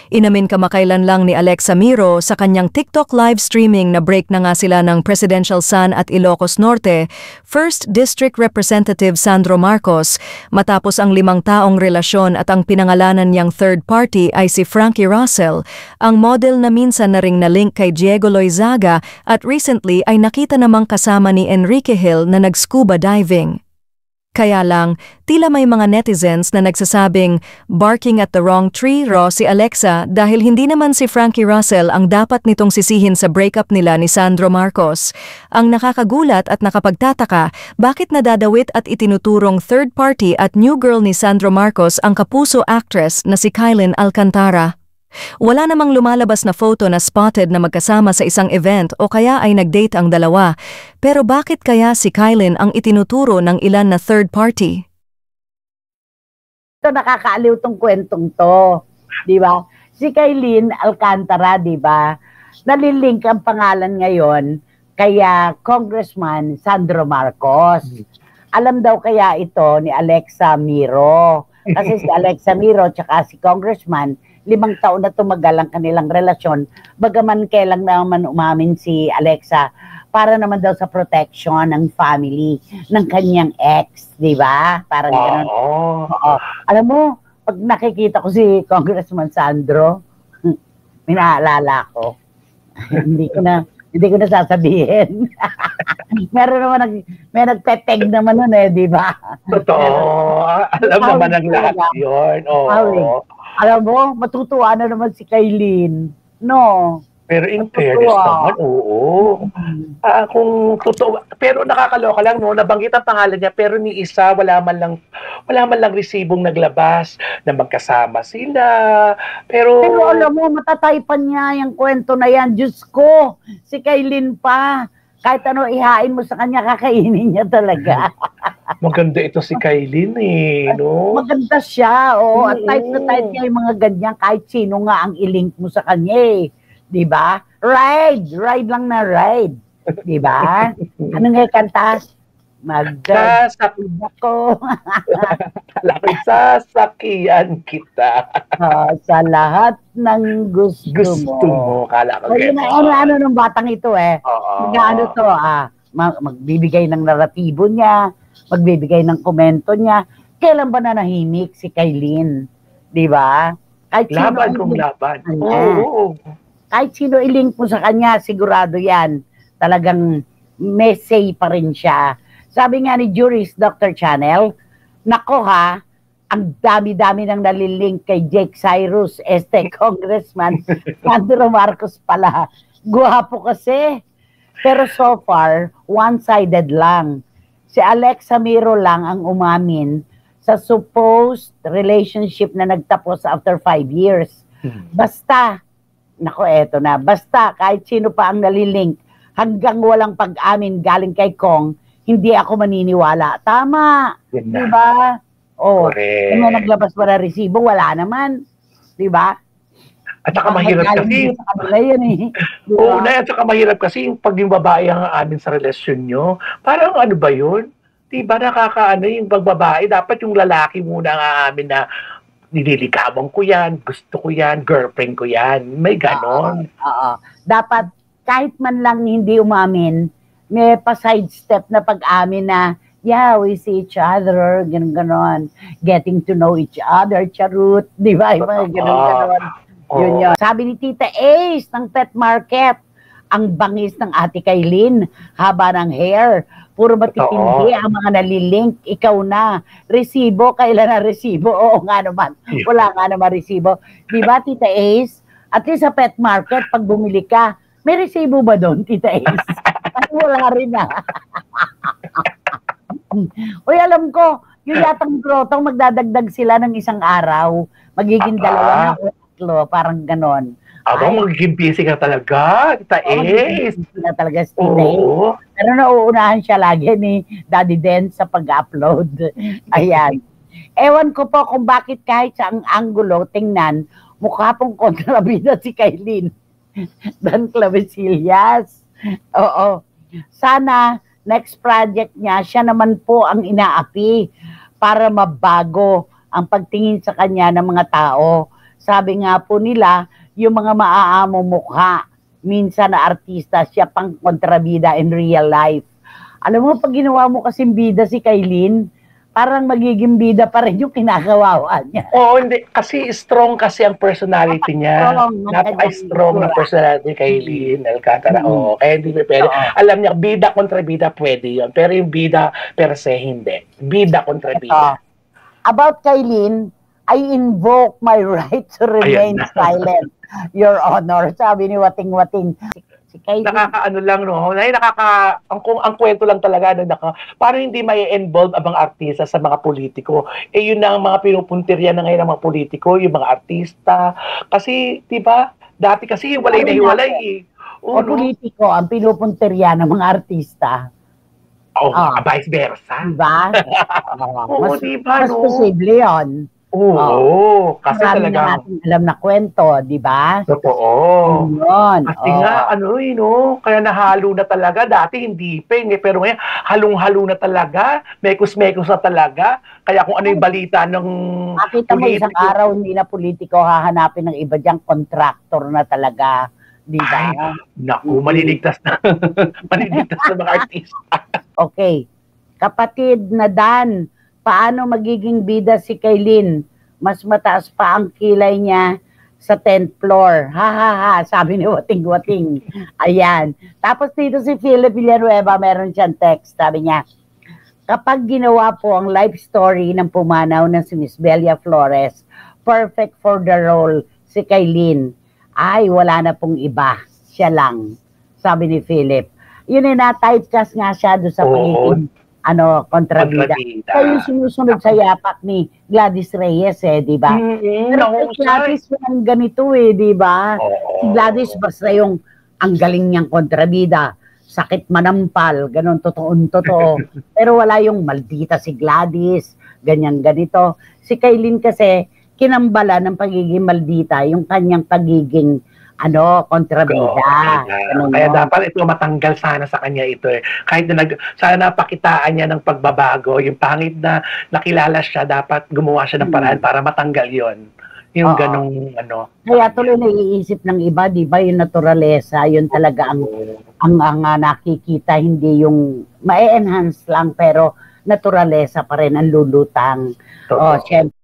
Inamin kamakailan lang ni Alexa Miro sa kanyang TikTok live streaming na break na nga sila ng presidential son at Ilocos Norte, 1st District Representative Sandro Marcos, matapos ang 5 taong relasyon at ang pinangalanan niyang third party ay si Frankie Russell, ang model na minsan na ring na-link kay Diego Loizaga at recently ay nakita namang kasama ni Enrique Hill na nag-scuba diving. Kaya lang, tila may mga netizens na nagsasabing barking at the wrong tree raw si Alexa dahil hindi naman si Frankie Russell ang dapat nitong sisihin sa breakup nila ni Sandro Marcos. Ang nakakagulat at nakapagtataka, bakit nadadawit at itinuturong third party at new girl ni Sandro Marcos ang kapuso actress na si Kylin Alcantara? Wala namang lumalabas na photo na spotted na magkasama sa isang event o kaya ay nag-date ang dalawa. Pero bakit kaya si Kylin ang itinuturo ng ilan na third party? Ito nakakaaliw tong kwentong to, di ba? Si Kylin Alcantara, di ba? Nalilink ang pangalan ngayon kaya Congressman Sandro Marcos. Alam daw kaya ito ni Alexa Miro. Kasi si Alexa Miro tsaka si Congressman 5 taon na tumagal ang kanilang relasyon, bagaman kailang naman umamin si Alexa para naman daw sa protection ng family ng kanyang ex, di ba? Parang gano'n. Oo. Alam mo, pag nakikita ko si Congressman Sandro, minaalala ko. hindi ko na sasabihin. Meron naman may nagteteg naman nun di ba? Totoo. Alam naman ang lahat yun. Oo. Alam mo, matutuwa na naman si Kylin. No? Pero in fairness naman, oo. Kung totoo, pero nakakaloka lang, no? Nabanggit ang pangalan niya, pero ni isa, wala man lang resibong naglabas na magkasama sila. Pero alam mo, matataypan niya yung kwento na yan. Diyos ko, si Kylin pa. Kahit ano ihain mo sa kanya, kakainin niya talaga. Maganda ito si Kylin no? Maganda siya, oo. At type na type niya yung mga ganyan, kahit sino nga ang ilink mo sa kanya Di ba? Ride lang na ride. Di ba? Ano nga kanta? Sasakyan ako. Sasakyan kita. Sa lahat ng gusto mo. Kala ko ano ng batang ito Ano to magbibigay ng naratibo niya, magbibigay ng komento niya. Kailan ba nanahimik si Kylin? Di ba? Laban kung laban. Kahit sino ilink mo sa kanya, sigurado yan. Talagang may say pa rin siya. Sabi nga ni Juris Dr. Channel, nako ang dami-dami nang nalilink kay Jake Cyrus, Congressman Sandro Marcos pala. Guwapo kasi. Pero so far, one-sided lang. Si Alexa Miro lang ang umamin sa supposed relationship na nagtapos after 5 years. Basta, eto na, basta kahit sino pa ang nalilink, hanggang walang pag-amin galing kay Kong, hindi ako maniniwala. Tama. Diba? Kung naglabas ba na resibo, wala naman. Diba? At saka mahirap kasi. Diba? At saka mahirap kasi pag yung babae ang amin sa relasyon nyo, parang ano ba yun? Diba yung pagbabae, dapat yung lalaki muna ang aamin na nililigawan ko yan, gusto ko yan, girlfriend ko yan. May ganon. Dapat kahit man lang hindi umamin, may pa-sidestep na pag-amin na, yeah, we see each other, ganon. Getting to know each other, charut, di ba? Ganon. Yun. Sabi ni Tita Ace ng Pet Market, ang bangis ng Ate Kylin, haba ng hair, puro matitindi ang mga nalilink, ikaw na. Resibo, kailan na resibo? Oo nga naman, wala nga naman resibo. Di ba, Tita Ace? At least sa Pet Market, pag bumili ka, may resibo ba doon, Tita Ace? Wala rin Uy, alam ko, yung yatang grotong magdadagdag sila ng 1 araw. Magiging 2 na o 3, parang ganon. Magiging busy ka talaga, Tita Ace. Busy na talaga si Tita Ace. Pero nauunahan siya lagi ni Daddy Den sa pag-upload. Ayan. Ewan ko po kung bakit kahit sa ang anggulo, tingnan, mukha pong kontrabida si Kylin. Dan Clavesillas. Oo. Sana next project niya, siya naman po ang inaapi para mabago ang pagtingin sa kanya ng mga tao. sabi nga po nila, yung mga maaamo mukha, minsan na artista, siya pang kontrabida in real life. Alam mo, pag ginawa mo kasing bida si Kailin, parang magiging bida pa rin yung kinakawawa niya. Oo, hindi. Kasi strong kasi ang personality niya. Napaka-strong na personality kay Lynn Alcantara. Oo, kaya hindi pwede. Alam niya, bida kontra bida pwede yun. Pero yung bida per se, hindi. Bida kontra bida. About Kailin, I invoke my right to remain silent, Your Honor. Sabi ni Wating-Wating. Nakakaano lang, no? Ang kwento lang talaga, no? Paano hindi may involve ang mga artista sa mga politiko? Yun na ang mga pinupuntirya na ngayon ng mga politiko, yung mga artista. Kasi, di ba, dati kasi hiwalay na hiwalay, eh. O politiko, ang pinupuntirya ng mga artista. Vice versa. Diba? Oo, diba, mas posible yun. Oo, kasi marami talagang na natin alam na kwento, di ba? totoo. Yun. Kasi nga, kaya nahalo na talaga. Dati hindi pa, pero ngayon, halong-halo na talaga. Mekos-mekos na talaga. Kaya kung ano yung balita ng makita mo isang araw, hindi na politiko hahanapin ng iba diyang contractor na talaga. Di ba? Naku, maliligtas na. Maliligtas na mga artista. Okay. Kapatid na Dan, paano magiging bida si Kailin? Mas mataas pa ang kilay niya sa 10th floor. Ha ha ha, sabi ni Wating-Wating. Ayan. Tapos dito si Philip Villanueva, meron siyang text. Sabi niya, kapag ginawa po ang life story ng pumanaw ng si Miss Belia Flores, perfect for the role si Kailin. Ay, wala na pong iba. Siya lang. Sabi ni Philip. Yun na typecast nga siya doon sa pagiging kontrabida. Kaya yung sinusunod sa yapak ni Gladys Reyes, di ba? Pero Gladys yung ganito, di ba? Si Gladys basta yung ang galing niyang kontrabida, sakit manampal, ganun, totoo. Pero wala yung maldita si Gladys, ganyan-ganito. Si Kailin kasi, kinambala ng pagiging maldita, yung kanyang pagiging kontrabida. Kaya dapat ito matanggal sana sa kanya ito eh. Kahit na sana napakitaan niya ng pagbabago, yung pangit na nakilala siya, dapat gumawa siya ng paraan para matanggal yon. Yung ganong Kaya tuloy naiisip ng iba, di ba, yung naturalesa, yun talaga ang nakikita, hindi yung ma-enhance lang, pero naturalesa pa rin ang lulutang. Siyempre,